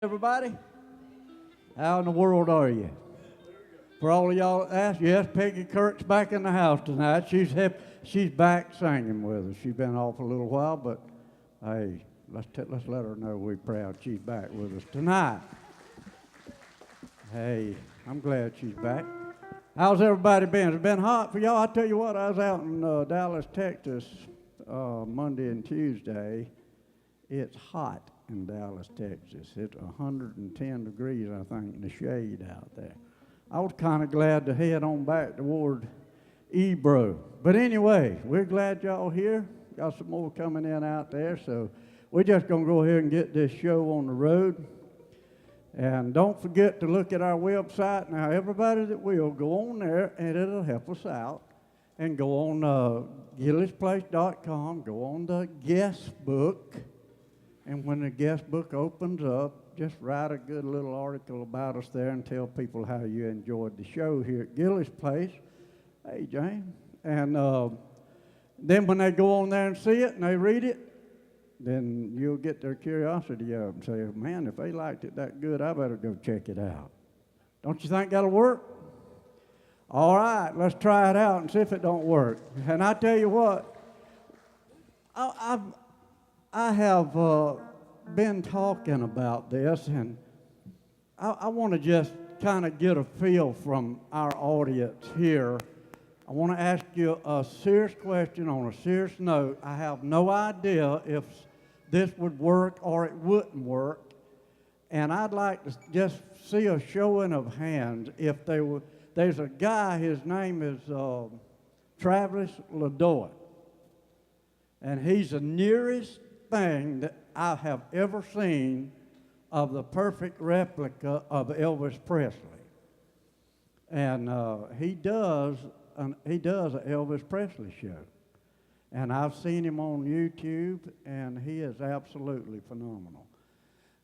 Everybody, how in the world are you? For all of y'all that asked, yes, Peggy Kirk's back in the house tonight. She's back singing with us. She's been off a little while, but hey, let's let her know we're proud she's back with us tonight. Hey, I'm glad she's back. How's everybody been? It's been hot for y'all. I tell you what, I was out in Dallas, Texas, Monday and Tuesday. It's hot in Dallas, Texas. It's 110 degrees, I think, in the shade out there. I was kind of glad to head on back toward Ebro. But anyway, we're glad y'all here. Got some more coming in out there, so we're just going to go ahead and get this show on the road. And don't forget to look at our website. Now, everybody that will, go on there, and it'll help us out. And go on gilleysplace.com, go on the guest book. And when the guest book opens up, just write a good little article about us there and tell people how you enjoyed the show here at Gilley's Place. Hey, James. And then when they go on there and see it and they read it, then you'll get their curiosity up and say, man, if they liked it that good, I better go check it out. Don't you think that'll work? All right, let's try it out and see if it don't work. And I tell you what, I have been talking about this, and I want to just kind of get a feel from our audience here. I want to ask you a serious question on a serious note. I have no idea if this would work or it wouldn't work, and I'd like to just see a showing of hands. If they were, there's a guy, his name is Travis LaDoit, and he's the nearest thing that I have ever seen of the perfect replica of Elvis Presley. And he does an Elvis Presley show. And I've seen him on YouTube, and he is absolutely phenomenal.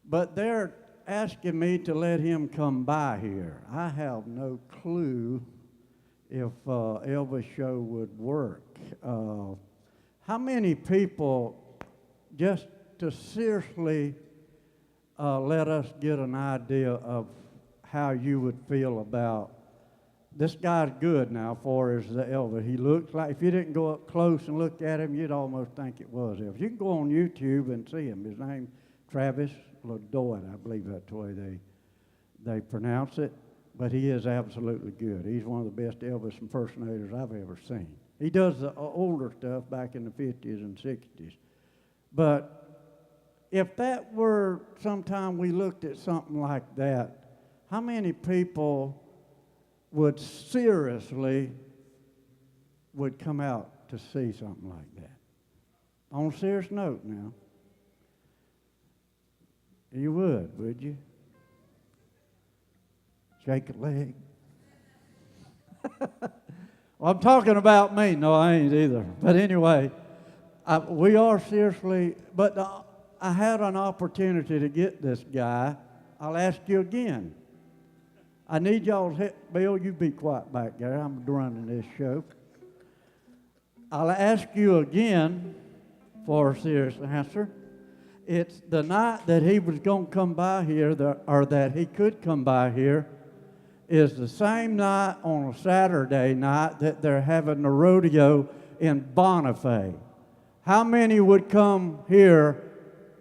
But they're asking me to let him come by here. I have no clue if Elvis show would work. How many people, just to seriously let us get an idea of how you would feel about this guy's good now for as the Elvis. He looks like, if you didn't go up close and look at him, you'd almost think it was Elvis. You can go on YouTube and see him. His name's Travis LaDoit, I believe that's the way they pronounce it. But he is absolutely good. He's one of the best Elvis impersonators I've ever seen. He does the older stuff back in the 50s and 60s. But if that were sometime we looked at something like that, how many people would seriously would come out to see something like that? On a serious note now. You would you? Shake a leg. Well, I'm talking about me. No, I ain't either. But anyway, we are seriously, but I had an opportunity to get this guy. I'll ask you again. I need y'all's help. Bill, you be quiet back there. I'm running this show. I'll ask you again for a serious answer. It's the night that he was going to come by here, or that he could come by here, is the same night on a Saturday night that they're having the rodeo in Bonifay. How many would come here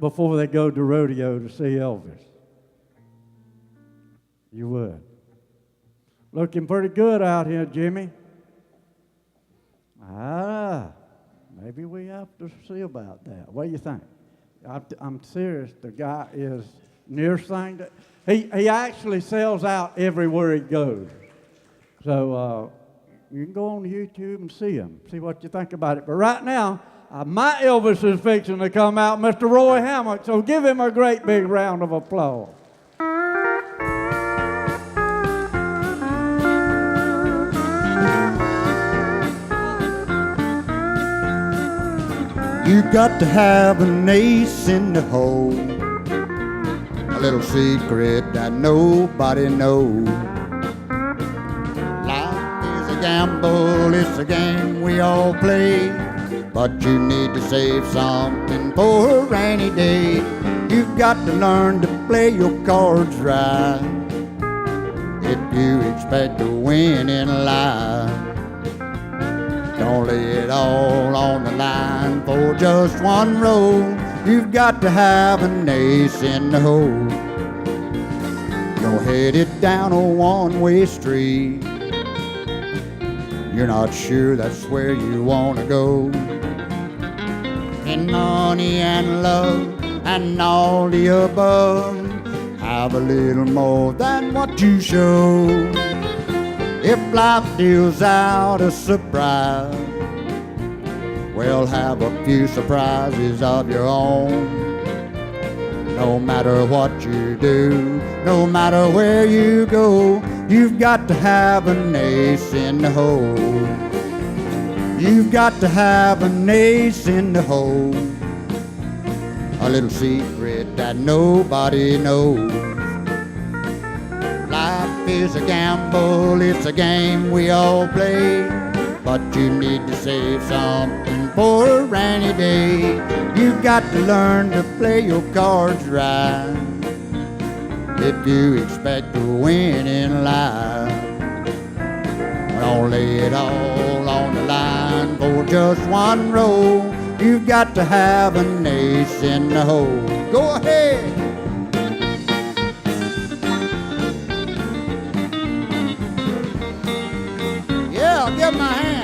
before they go to rodeo to see Elvis? You would. Looking pretty good out here, Jimmy. Maybe we have to see about that. What do you think? I'm serious. The guy is nearest thing that he actually sells out everywhere he goes. So you can go on YouTube and see him, see what you think about it. But right now, my Elvis is fixing to come out, Mr. Roy Hammock. So give him a great big round of applause. You got to have an ace in the hole, a little secret that nobody knows. Life is a gamble, it's a game we all play, but you need to save something for a rainy day. You've got to learn to play your cards right if you expect to win in life. Don't lay it all on the line for just one roll. You've got to have an ace in the hole. You're headed down a one-way street. You're not sure that's where you want to go. And money and love and all the above have a little more than what you show. If life deals out a surprise, well, have a few surprises of your own. No matter what you do, no matter where you go, you've got to have an ace in the hole. You've got to have an ace in the hole. A little secret that nobody knows. Life is a gamble, it's a game we all play, but you need to save something for a rainy day. You've got to learn to play your cards right if you expect to win in life. Don't lay it all on the line for just one roll. You've got to have an ace in the hole. Go ahead. Yeah, give him a hand.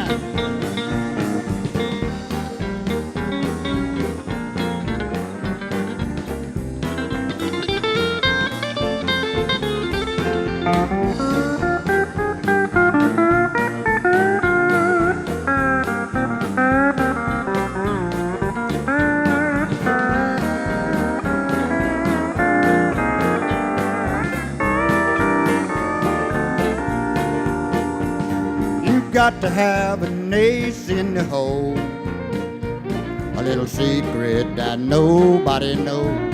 Got to have an ace in the hole. A little secret that nobody knows.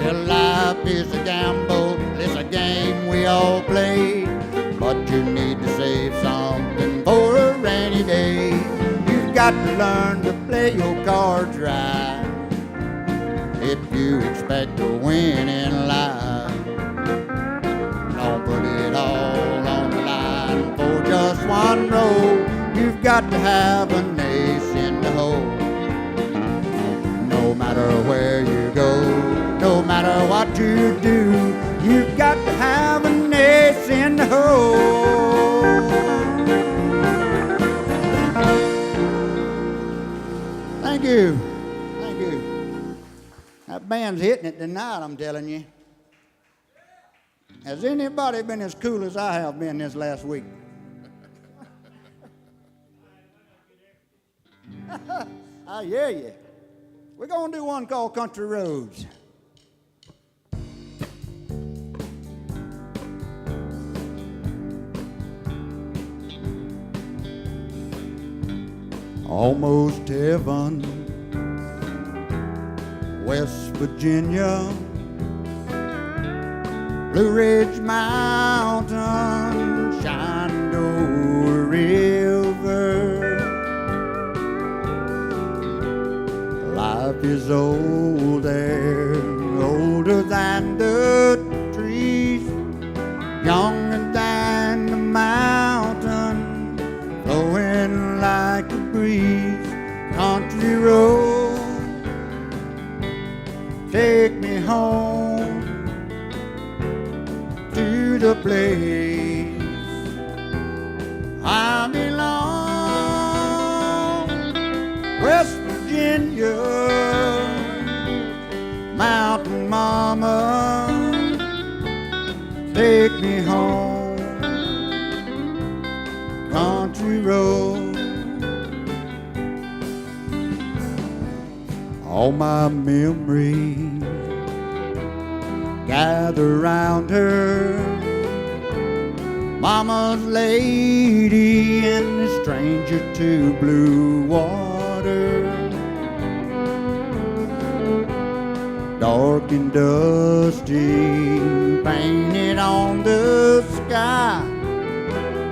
Your life is a gamble, it's a game we all play, but you need to save something for a rainy day. You've got to learn to play your cards right if you expect to win in life. Don't put it all on the line for just one roll. You've got to have an ace in the hole. No matter where you go, no matter what you do, you've got to have an ace in the hole. Thank you. Thank you. That band's hitting it tonight, I'm telling you. Has anybody been as cool as I have been this last week? I hear you. We're going to do one called Country Roads. Almost heaven, West Virginia, Blue Ridge Mountain, Shenandoah River. Life is old there, older than the trees, younger than the mountain, flowing like a breeze. Country road, take me home to the place I belong. West Virginia, mountain mama, take me home. Country road, all my memories gather round her. Mama's lady and a stranger to blue water. Dark and dusty, painted on the sky.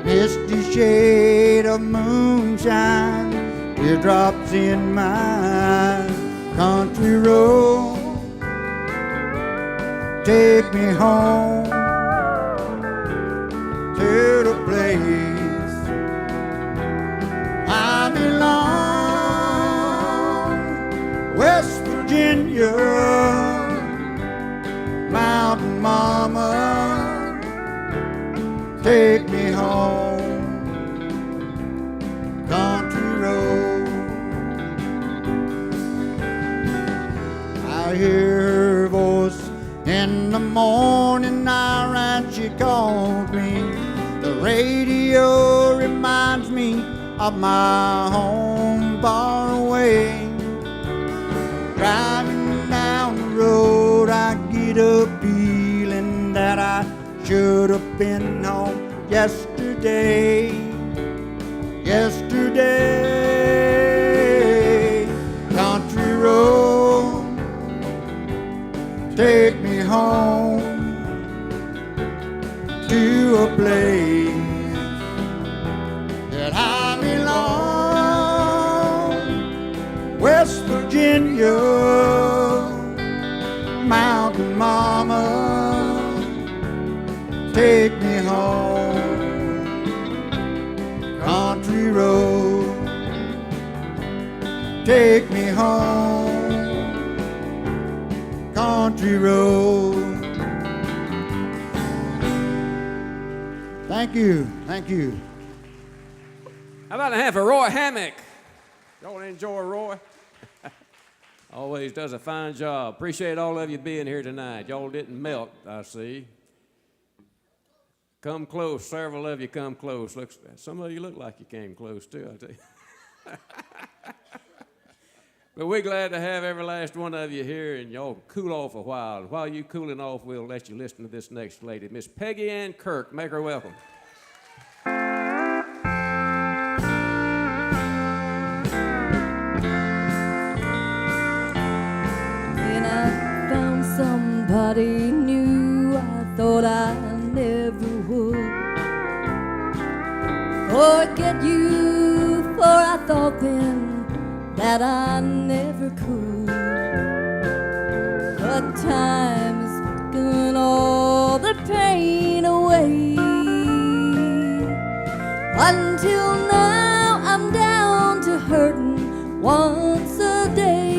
Misty shade of moonshine, teardrops in my eyes. Country road, take me home to the place I belong. West Virginia, Mountain Mama, take me home, country road. I hear her voice in the morning hour and she calls me. The radio reminds me of my home far away. Driving down the road, I get a feeling that I should have been home yesterday. Yesterday, country road, take me home to a place that I belong. West Virginia, Mountain Mama, take me home, country road, take me home, country road. Thank you, thank you. How about a hand for Roy Hammock? Y'all enjoy Roy? Always does a fine job. Appreciate all of you being here tonight. Y'all didn't melt, I see. Come close. Several of you come close. Some of you look like you came close, too, I tell you. But we're glad to have every last one of you here, and y'all cool off a while. And while you cooling off, we'll let you listen to this next lady, Miss Peggy Ann Kirk. Make her welcome. When I found somebody new, I thought I never would forget you, for I thought then that I never could. But time has taken all the pain away. Until now I'm down to hurting once a day.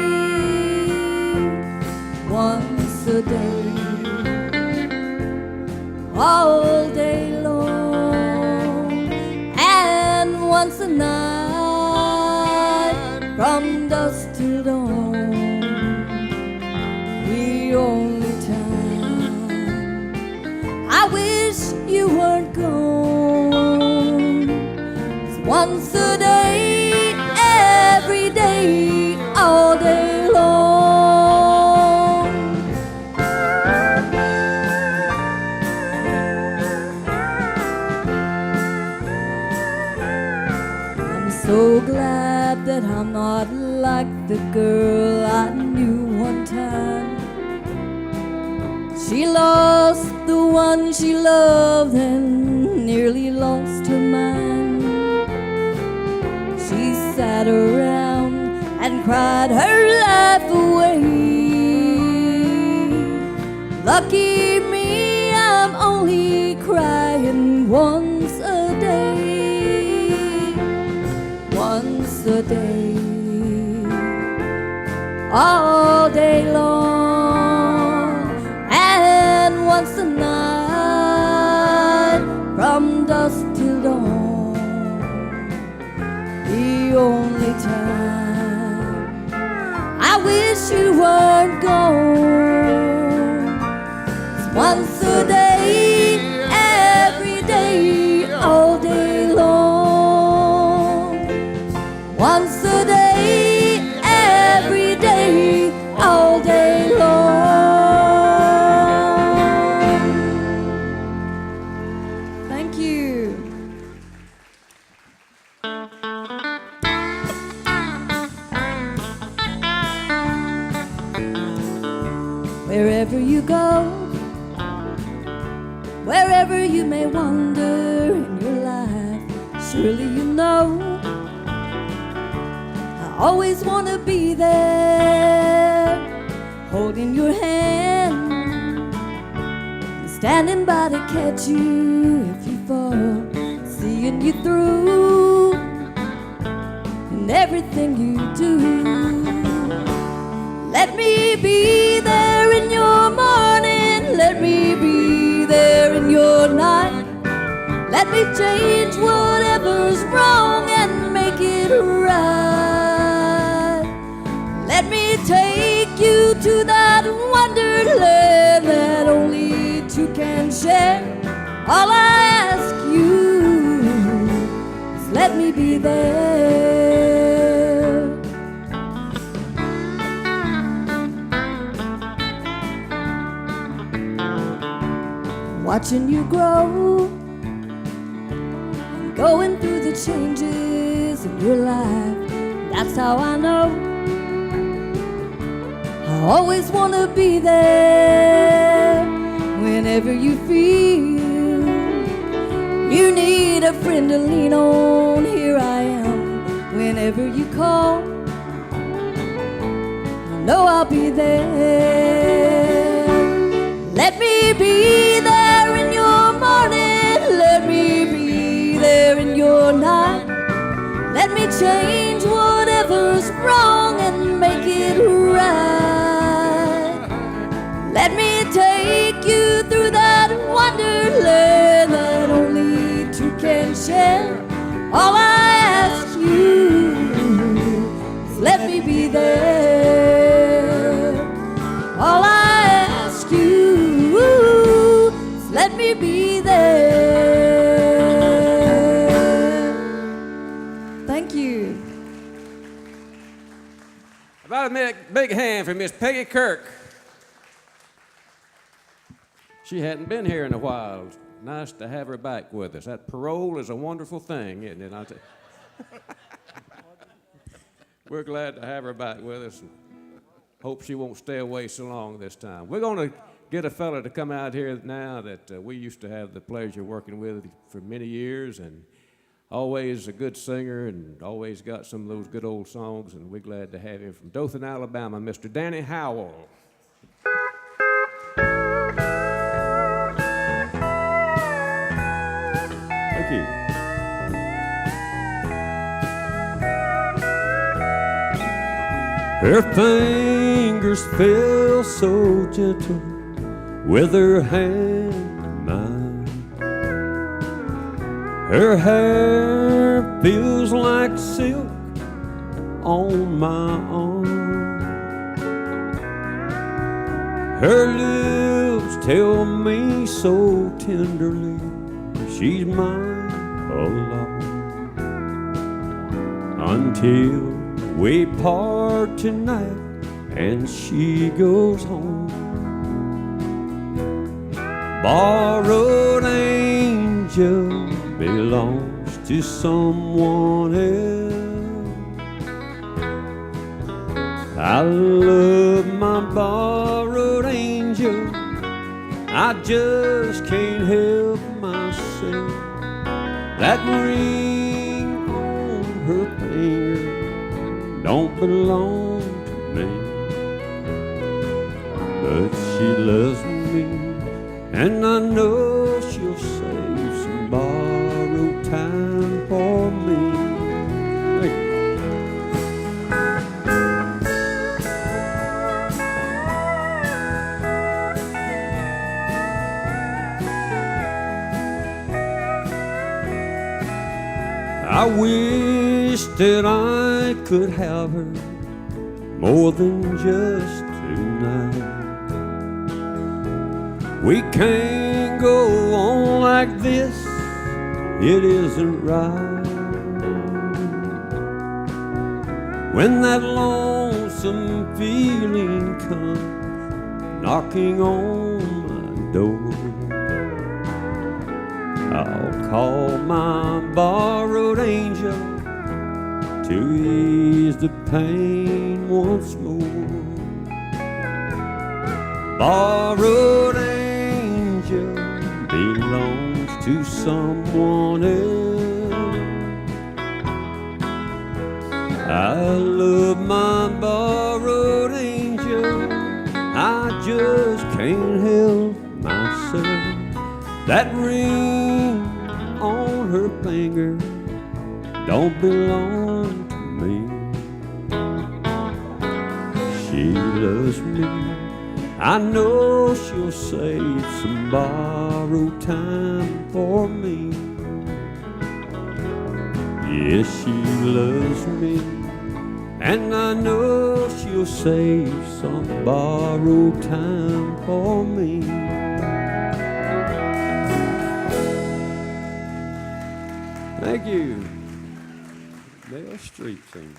Once a day, all day long, and once a night, from dusk till dawn. The only time I wish you weren't gone is once a day, every day, all day long. I'm so glad that I'm not like the girl I knew one time. She lost the one she loved and nearly lost her mind. She sat around and cried her life away. Lucky me, I'm only crying once a day. Once a day, all day long, and once a night, from dusk till dawn. The only time I wish you weren't gone is once a day, every day, all day long. Once a day, every day, all day long. Thank you. Wherever you go, wherever you may wander in your life, surely you know I always want to be there, holding your hand standing by to catch you if you fall, seeing you through in everything you do. Let me be there in your morning, let me be there in your night. Let me change whatever's wrong and make it right. Let me take you to that wonderland that only two can share. All I ask you is let me be there. Watching you grow, going through the changes in your life, that's how I know I always want to be there. Whenever you feel you need a friend to lean on, here I am. Whenever you call, I know I'll be there. Let me be there in your morning, let me be there in your night. Let me change whatever's wrong and make it right. Let me take you through that wonderland that only two can share. All I ask you is let me be there. All I ask you is let me be there. Thank you. About a big hand for Miss Peggy Kirk. She hadn't been here in a while. Nice to have her back with us. That parole is a wonderful thing, isn't it? We're glad to have her back with us. And hope she won't stay away so long this time. We're going to get a fella to come out here now that we used to have the pleasure of working with for many years, and always a good singer and always got some of those good old songs, and we're glad to have him from Dothan, Alabama, Mr. Danny Howell. Thank you. Her fingers feel so gentle with her hand in mine. Her hair feels like silk on my arm. Her lips tell me so tenderly she's mine alone. Until we part tonight and she goes home. Borrowed angel belongs to someone else. I love my borrowed angel, I just can't help myself. That ring on her finger don't belong to me, but she loves me, and I know she'll save some borrowed time for me. Thank you. I wish that I could have her more than just tonight. We can't go on like this, it isn't right. When that lonesome feeling comes knocking on my door, I'll call my borrowed angel to ease the pain once more. Borrowed angel belongs to someone else. I love my borrowed angel, I just can't help myself. said, that ring on her finger don't belong to me. She loves me. I know she'll save some borrowed time for me. Yes, she loves me, and I know she'll save some borrowed time for me. Thank you. Dale Street singing.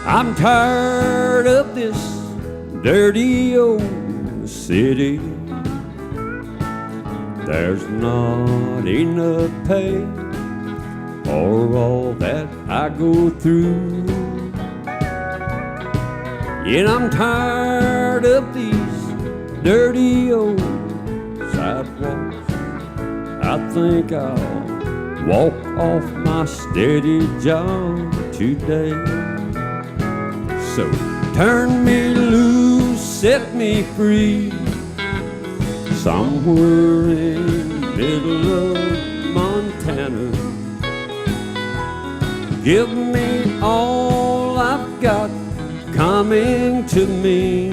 I'm tired of this dirty old city. There's not enough pay for all that I go through. Yet I'm tired of these dirty old sidewalks. I think I'll walk off my steady job today. So turn me loose, set me free, somewhere in the middle of Montana. Give me all I've got coming to me,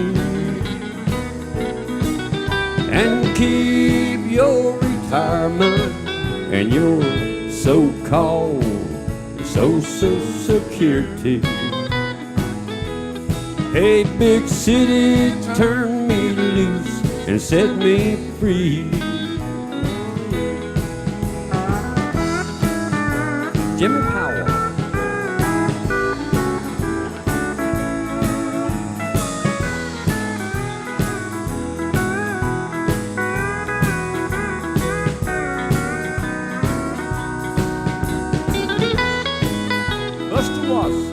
and keep your retirement and your so-called Social Security. Hey, big city, turn me loose and set me free. Jimmy Powell. Buster Watson.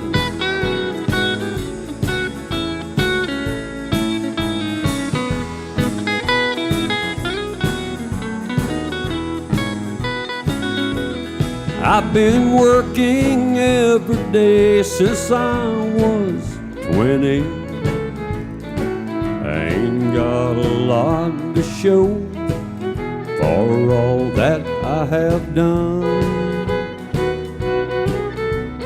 I've been working every day since I was 20. I ain't got a lot to show for all that I have done.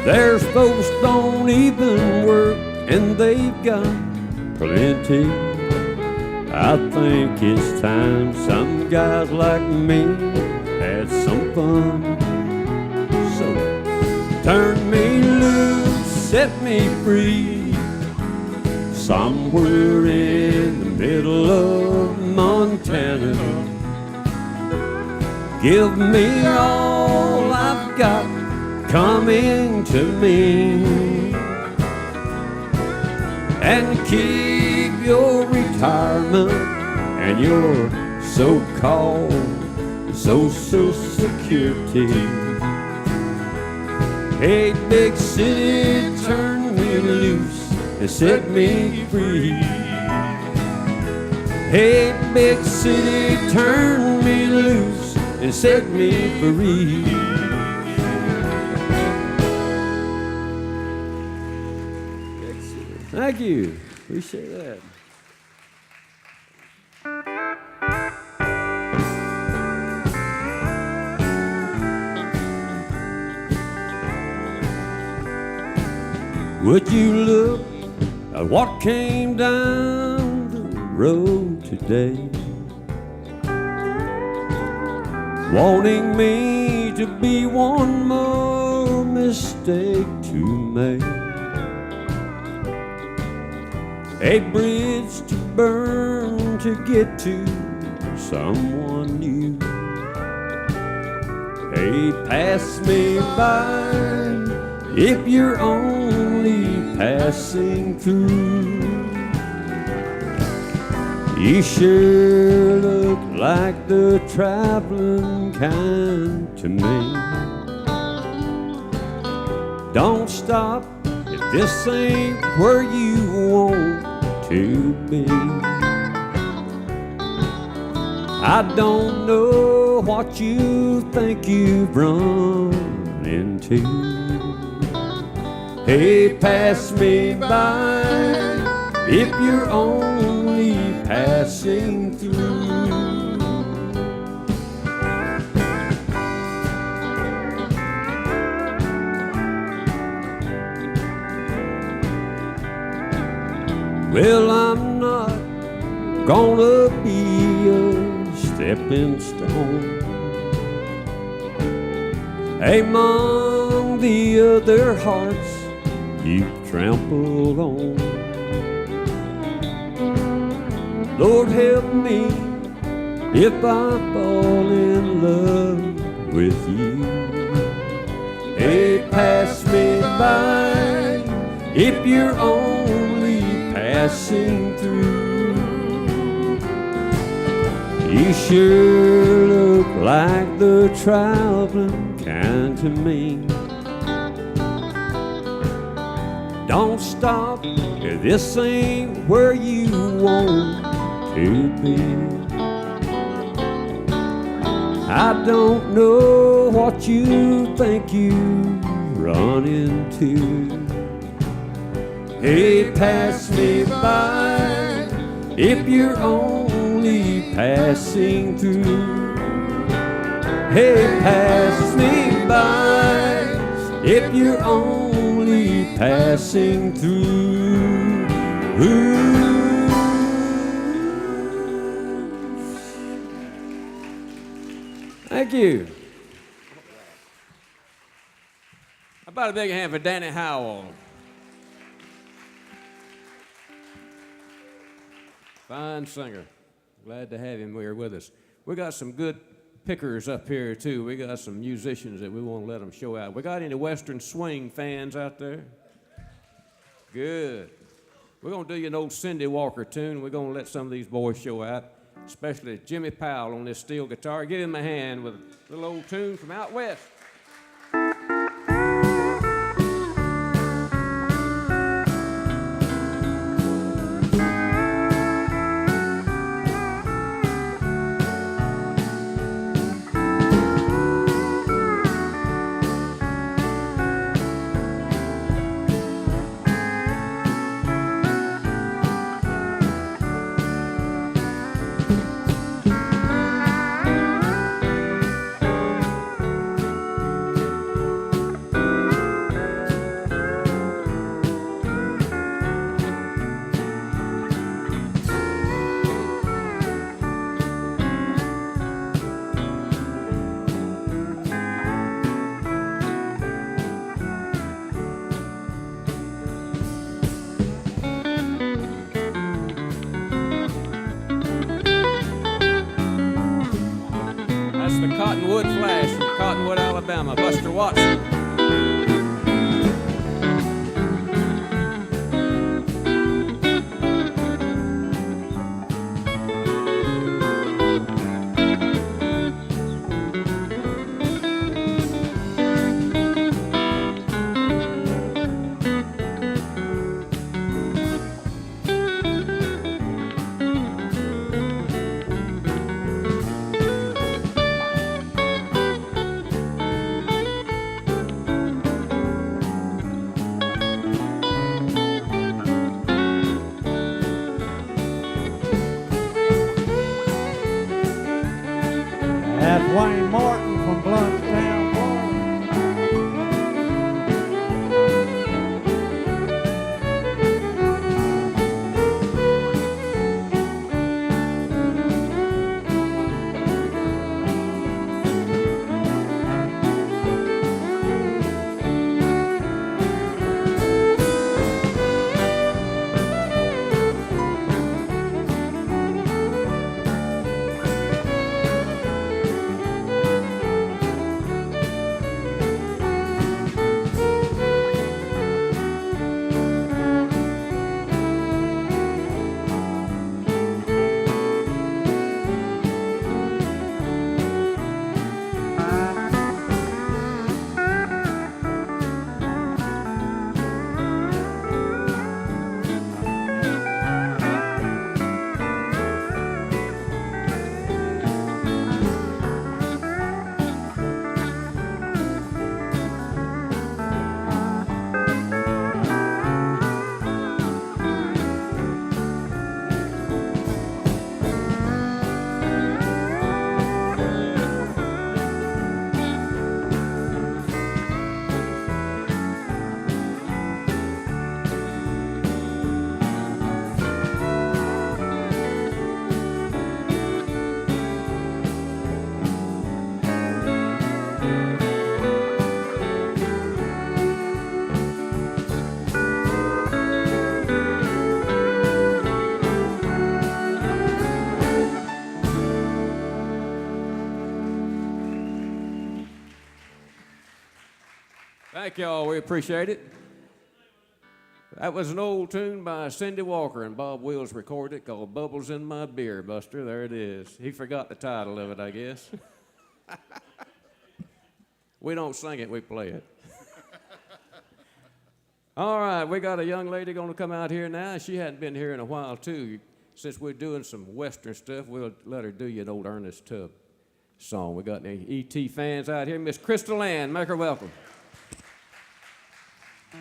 There's folks don't even work and they've got plenty. I think it's time some guys like me had some fun. Turn me loose, set me free, somewhere in the middle of Montana. Give me all I've got coming to me, and keep your retirement and your so-called Social Security. Hey, big city, turn me loose and set me free. Hey, big city, turn me loose and set me free. Thank you. Appreciate that. Would you look at what came down the road today, wanting me to be one more mistake to make, a bridge to burn to get to someone new. Hey, pass me by if you're only passing through. You sure look like the traveling kind to me. Don't stop if this ain't where you want to to be. I don't know what you think you've run into. Hey, pass me by if you're only passing through. Well, I'm not gonna be a stepping stone among the other hearts you've trampled on. Lord, help me if I fall in love with you. Hey, pass me by if you're only passing through. You sure look like the traveling kind to me. Don't stop, this ain't where you want to be. I don't know what you think you run into. Hey, pass me by if you're only passing through. Hey, pass me by if you're only passing through. Thank you. How about a big hand for Danny Howell? Fine singer. Glad to have him here with us. We got some good pickers up here, too. We got some musicians that we want to let them show out. We got any Western swing fans out there? Good. We're going to do you an old Cindy Walker tune. We're going to let some of these boys show out, especially Jimmy Powell on this steel guitar. Give him a hand with a little old tune from out west. The Cottonwood Flash from Cottonwood, Alabama, Buster Watson. That's Wayne Martin from Bluntstown, Thank y'all. We appreciate it. That was an old tune by Cindy Walker, and Bob Wills recorded it, called Bubbles in My Beer, Buster. There it is. He forgot the title of it, I guess. We don't sing it, we play it. All right, we got a young lady going to come out here now. She hadn't been here in a while, too. Since we're doing some Western stuff, we'll let her do you an old Ernest Tubb song. We got any E.T. fans out here. Miss Crystal Ann, make her welcome.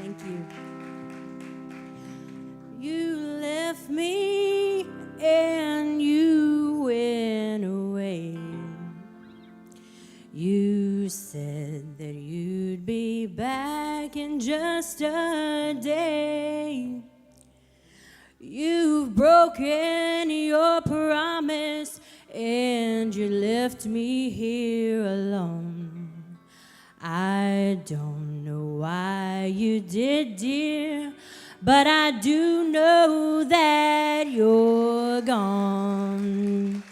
Thank you. You left me and you went away. You said that you'd be back in just a day. You've broken your promise and you left me here alone. I don't know why you did, dear, but I do know that you're gone.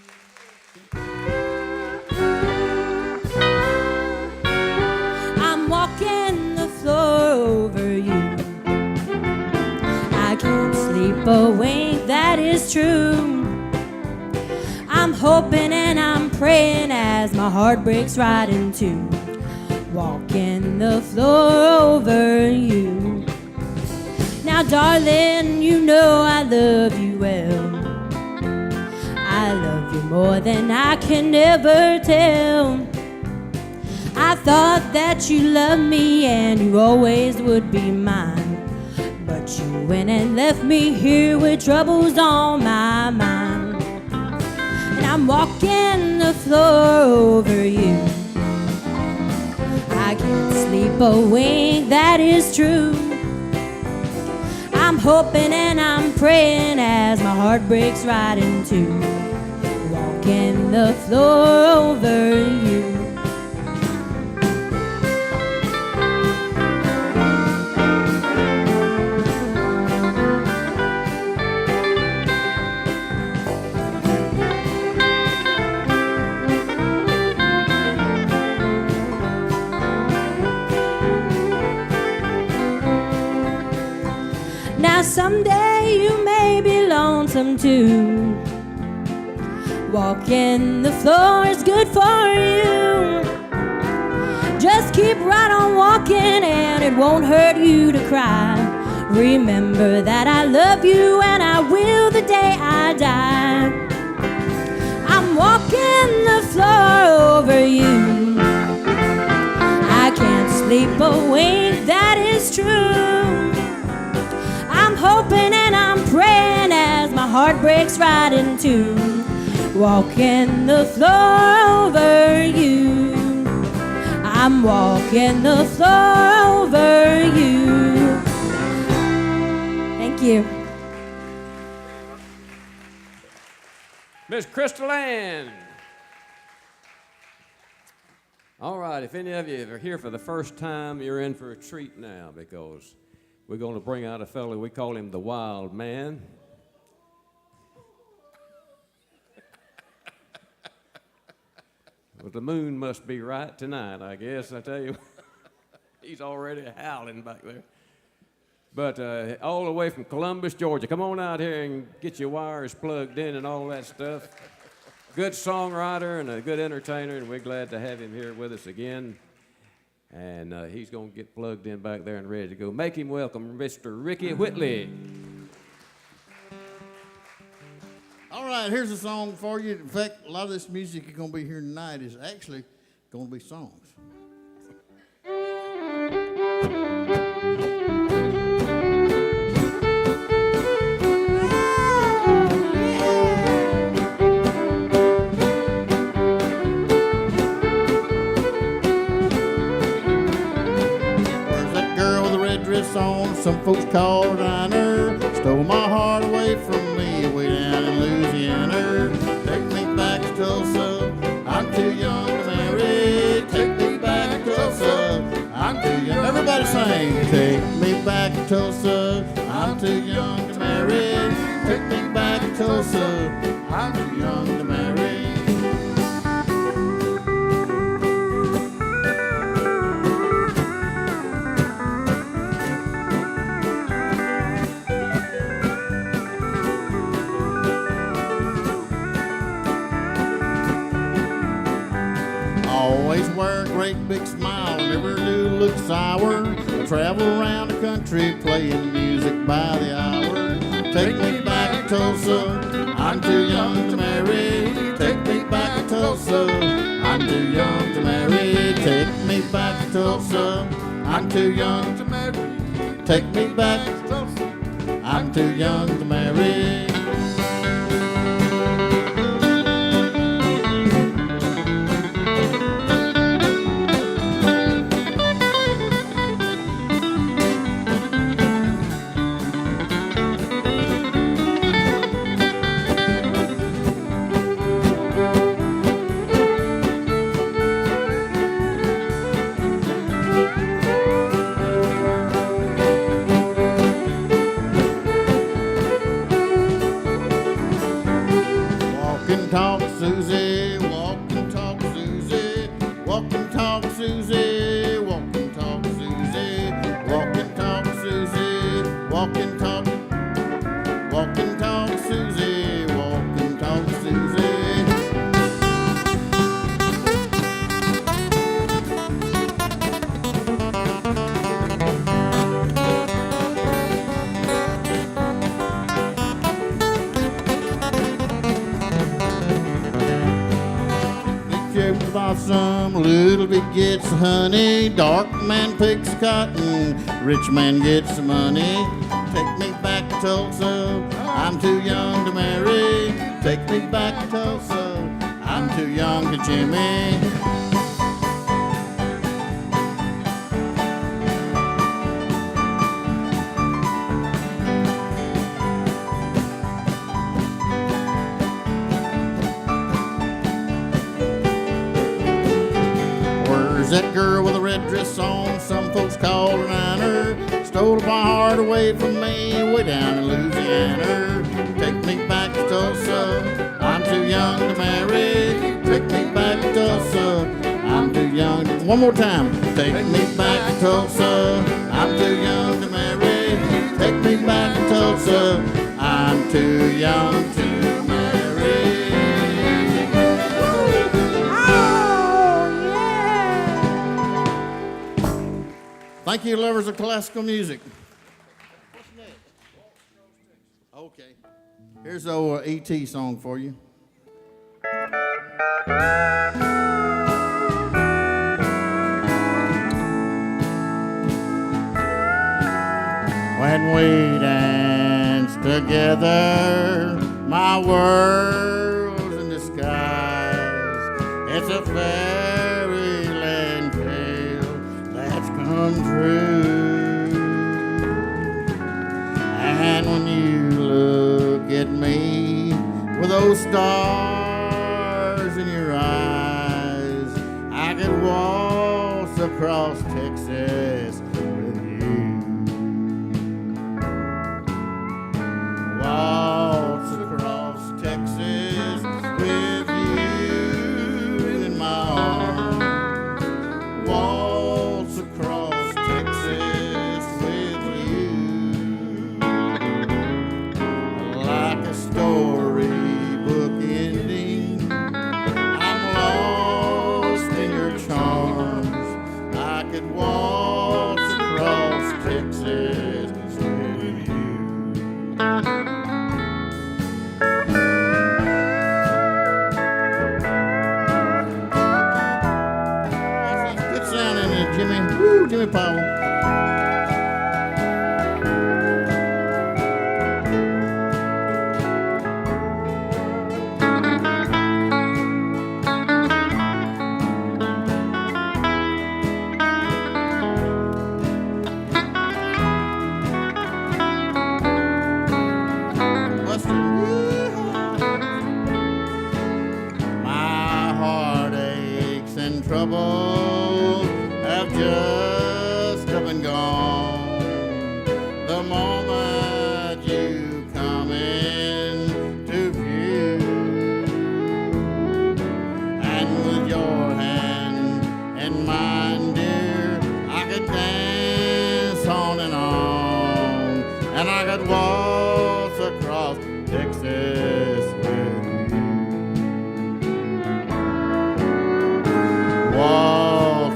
I'm walking the floor over you. I can't sleep a wink, that is true. I'm hoping and I'm praying as my heart breaks right in two. Walking the floor over you. Now, darling, you know I love you well. I love you more than I can ever tell. I thought that you loved me and you always would be mine. But you went and left me here with troubles on my mind. And I'm walking the floor over you. I can't sleep a wink, that is true. I'm hoping and I'm praying as my heart breaks right in two. Walking the floor over you. Now someday you may be lonesome too. Walking the floor is good for you. Just keep right on walking and it won't hurt you to cry. Remember that I love you and I will the day I die. I'm walking the floor over you. I can't sleep a wink, that is true. I'm hoping and I'm praying as my heart breaks right in two. Walking the floor over you. I'm walking the floor over you. Thank you. Miss Crystal Ann. All right, if any of you are here for the first time, you're in for a treat now, because we're going to bring out a fellow, we call him the Wild Man. Well, the moon must be right tonight, I guess. I tell you, he's already howling back there. But all the way from Columbus, Georgia. Come on out here and get your wires plugged in and all that stuff. Good songwriter and a good entertainer, and we're glad to have him here with us again. And he's going to get plugged in back there and ready to go. Make him welcome, Mr. Ricky Whitley. All right, here's a song for you. In fact, a lot of this music you're going to be hearing tonight is actually going to be songs. Where's that girl with the red dress on? Some folks call her Diner. Stole my heart away from me way down in Louisiana. Take me back to Tulsa. I'm too young to marry. Take me back to Tulsa. I'm too young. Everybody sing. Take me back to Tulsa. I'm too young to marry. Take me back to Tulsa. I'm too young to marry. great big smile, never do look sour. I travel around the country playing music by the hour. Take me back to Tulsa, I'm too young to marry. Take me back to Tulsa, I'm too young to marry. Take me back to Tulsa, I'm too young to marry. Take me back to Tulsa, I'm too young to marry. Talk Susie, walk and talk Susie, walk and talk Susie, walk and talk Susie, walk and talk Susie, walk and talk, walk and talk Susie, walk and talk Susie. Blossom, little bit gets honey, dark man picks cotton, rich man gets money. Take me back to Tulsa, I'm too young to marry. Take me back to Tulsa, I'm too young to Jimmy. That girl with a red dress on, some folks call her Niner, stole my heart away from me, way down in Louisiana. Take me back to Tulsa, I'm too young to marry. Take me back to Tulsa, I'm too young to... One more time. Take me back to Tulsa, I'm too young to marry. Take me back to Tulsa, I'm too young to marry. Thank you, lovers of classical music. What's next? Okay. Here's the old E.T. song for you. When we dance together, my world's in the skies. It's a fairyland tale that's come true. And when you look at me with those stars in your eyes, I could waltz across Texas with you. Waltz across Texas with you in my arms. Waltz across Texas with you. Like a storybook ending, I'm lost in your charms. I could waltz across Texas with you. Good sound in there, Jimmy. Woo, Jimmy Powell. Buster. My heartaches and troubles have just come and gone. The moment you come into view, and with your hand in mine, dear, I could dance on, and I could waltz across Texas with you. Waltz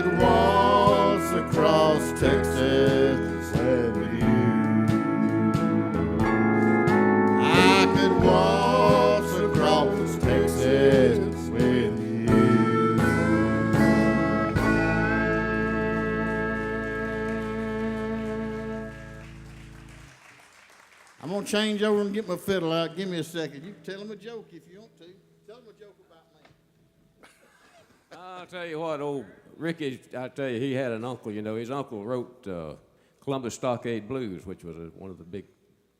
could waltz across Texas with you. I could waltz across Texas with you. I'm gonna change over and get my fiddle out. Give me a second. You can tell him a joke if you want to. Tell him a joke about me. I'll tell you what, old Ricky, I tell you, he had an uncle, you know. His uncle wrote Columbus Stockade Blues, which was one of the big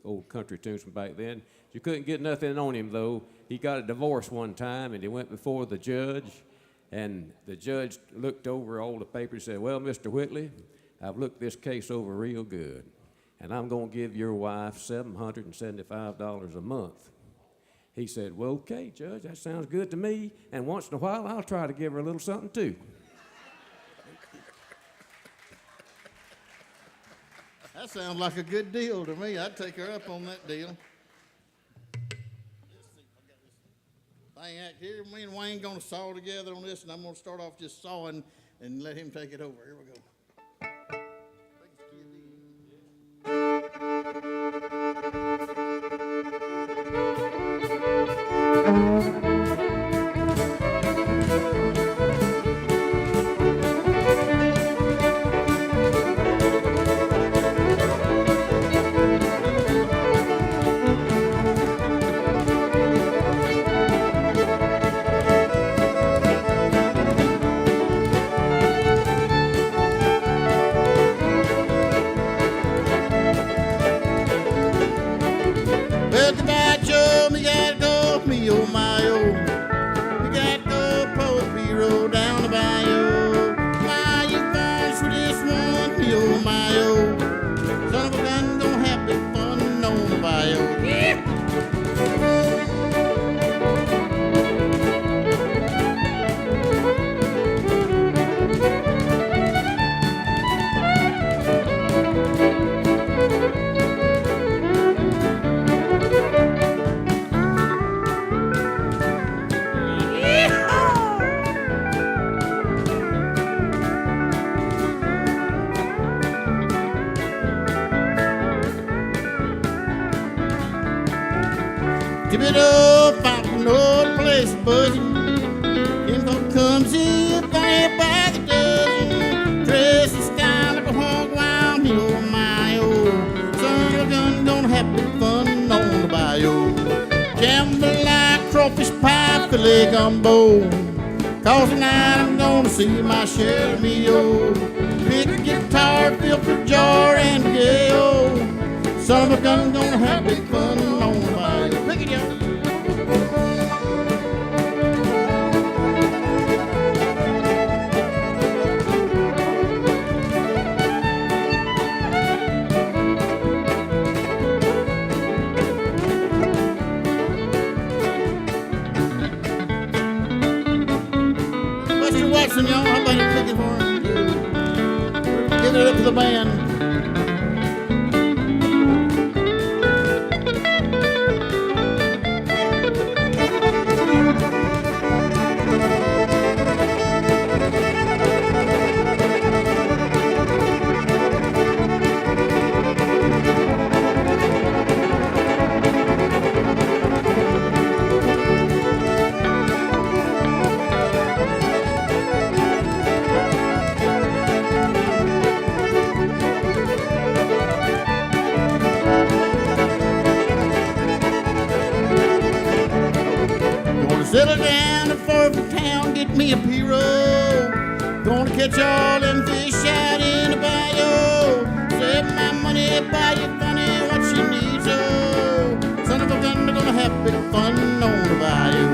old country tunes from back then. You couldn't get nothing on him, though. He got a divorce one time, and he went before the judge, and the judge looked over all the papers and said, well, Mr. Whitley, I've looked this case over real good, and I'm going to give your wife $775 a month. He said, well, okay, Judge, that sounds good to me, and once in a while, I'll try to give her a little something, too. That sounds like a good deal to me. I'd take her up on that deal. Thing act here, me and Wayne gonna saw together on this, and I'm gonna start off just sawing and let him take it over. Here we go. Well, goodbye, Joe, me gotta go, me oh my oh. We gotta go, poetry roll down the bayou. My, you finished with this one, me oh my oh. Son of a gun, gonna have big fun on the bayou. Yeah. Give it up, I'm from no place, buddy. Info comes in, funny by the dozen. Dress in style like a hog wild, me oh my oh. Son of a gun, gonna have big fun on the bayou. Gamble like crawfish pie, filet gumbo. Cause tonight I'm gonna see my share of me oh. Pick a guitar, filter jar, and yeah oh. Son of a gun, gonna have big fun on the bayou. Pick it, y'all. Mr. Watson, y'all, how about you pick it for him? Give it up to the band. Settle down in Fort Town, get me a P-roll. Gonna catch all them fish out in the bayou. Save my money, buy you funny what she needs, oh. Son of a gun, they're gonna have big fun on the bayou.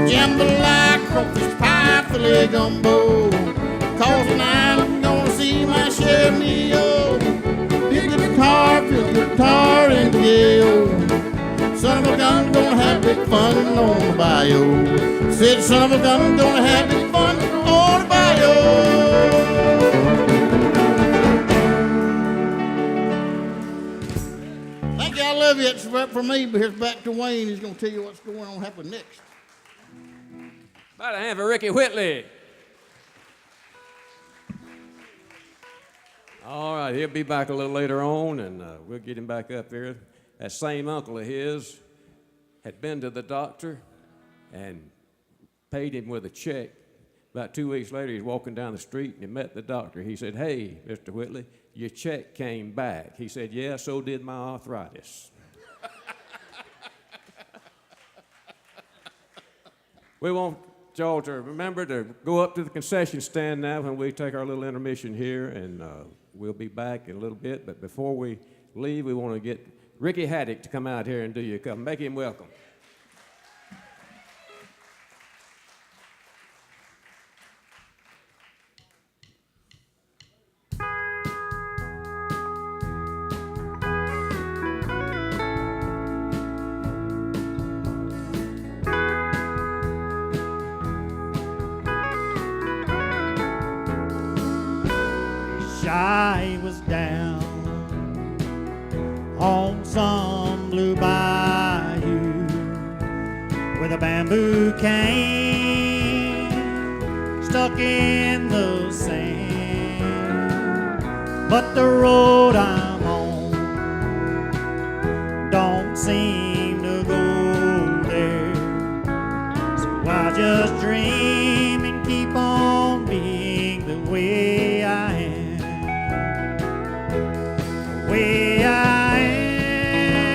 Jambalaya, crawfish pie, filet gumbo. Cause tonight I'm gonna see my share of me, oh. Pick a guitar, fill the guitar, and yeah, oh. Son of a gun, gonna have big fun on the bayou. Said son of a gun, gonna have big fun on the bayou. Thank you, I love you. It's right for me, but here's back to Wayne. He's gonna tell you what's going on happen next. About a hand for Ricky Whitley. All right, he'll be back a little later on, and we'll get him back up here. That same uncle of his had been to the doctor and paid him with a check. About 2 weeks later, he's walking down the street, and he met the doctor. He said, "Hey, Mr. Whitley, your check came back." He said, "Yeah, so did my arthritis." We want y'all to remember to go up to the concession stand now when we take our little intermission here, and we'll be back in a little bit. But before we leave, we want to get Ricky Haddock to come out here and do you a couple. Make him welcome. I was down on some blue bayou with a bamboo cane stuck in the sand, but the road I'm on don't seem to go there, so I just dream and keep on being the way I am. Way I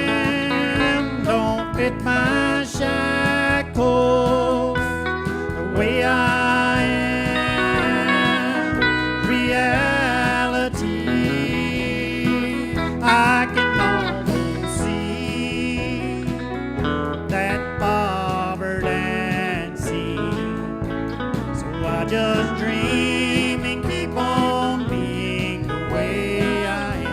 am don't fit my shackles. The way I am, reality. I can almost see that bobbert and sea. So I just dream and keep on being the way I am.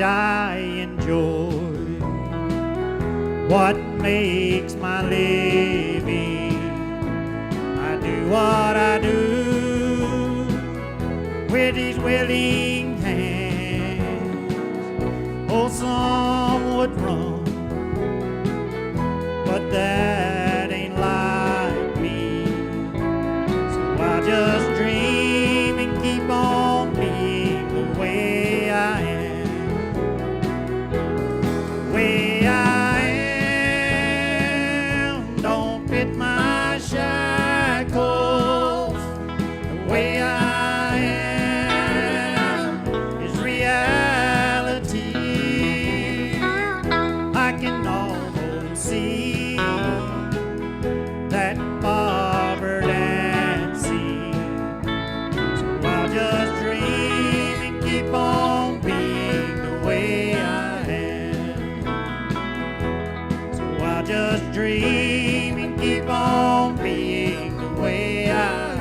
I enjoy what makes my living. I do what I do with these willing hands. Oh, some would run, but that ain't like me. So I just dream and keep on being the way I am. Way I am don't fit my shackles. The way I am is reality. I can almost see that bobbert and sea. So I'll just dream and keep on being the way I am. I'll just dream and keep on being the way I am.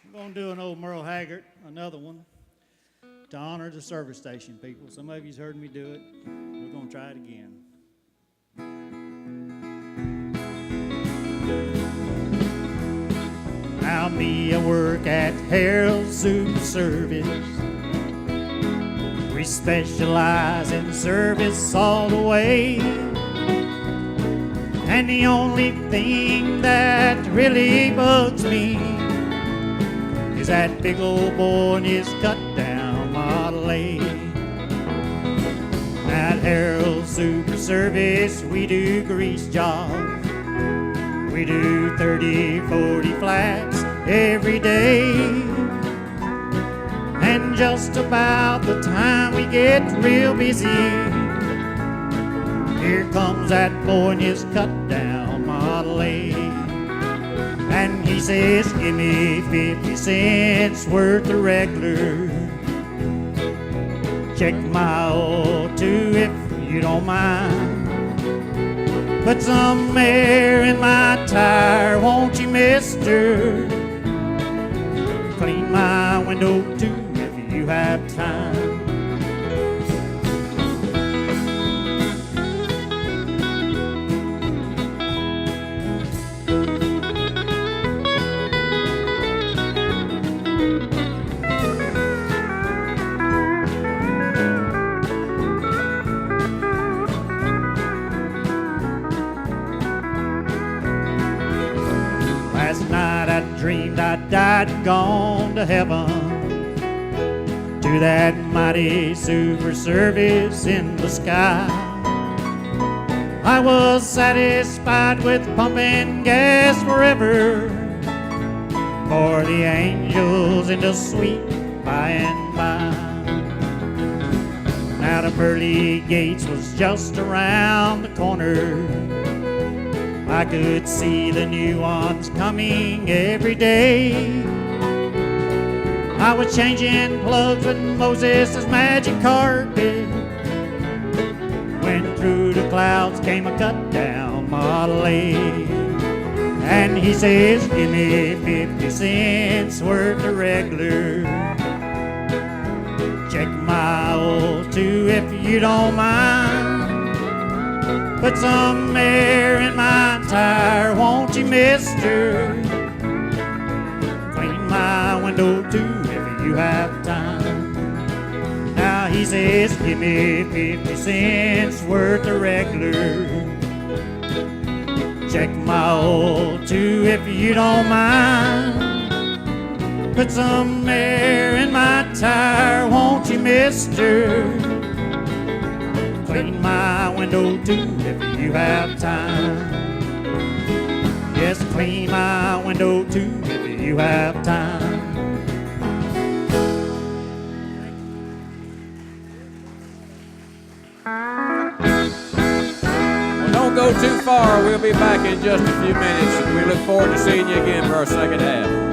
I'm going to do an old Merle Haggard, another one, to honor the service station people. Some of you's heard me do it. We're going to try it again. Now me, I work at Harold's Soup Service. We specialize in service all the way. And the only thing that really bugs me is that big old boy in his cut-down Model A. At Harold's Super Service, we do grease jobs. We do 30, 40 flats every day. And just about the time we get real busy, here comes that boy in his cut-down Model A. And he says, give me 50 cents worth of regular. Check my oil too if you don't mind. Put some air in my tire, won't you, mister? Clean my window too if you have time. Last night I dreamed I died and gone to heaven, to that mighty super service in the sky. I was satisfied with pumping gas forever, for the angels in the sweet by and by. Now the pearly gates was just around the corner. I could see the new ones coming every day. I was changing plugs with Moses' magic carpet, when through the clouds came a cut down Model A. And he says, give me 50 cents worth of regular. Check my oil too if you don't mind. Put some air in my tire, won't you, mister? Clean my window too if you have time. Now he says, give me 50 cents worth of regular. Check my oil too if you don't mind. Put some air in my tire, won't you, mister? Clean my window too if you have time. Yes, clean my window too if you have time. Well, don't go too far. We'll be back in just a few minutes. We look forward to seeing you again for our second half.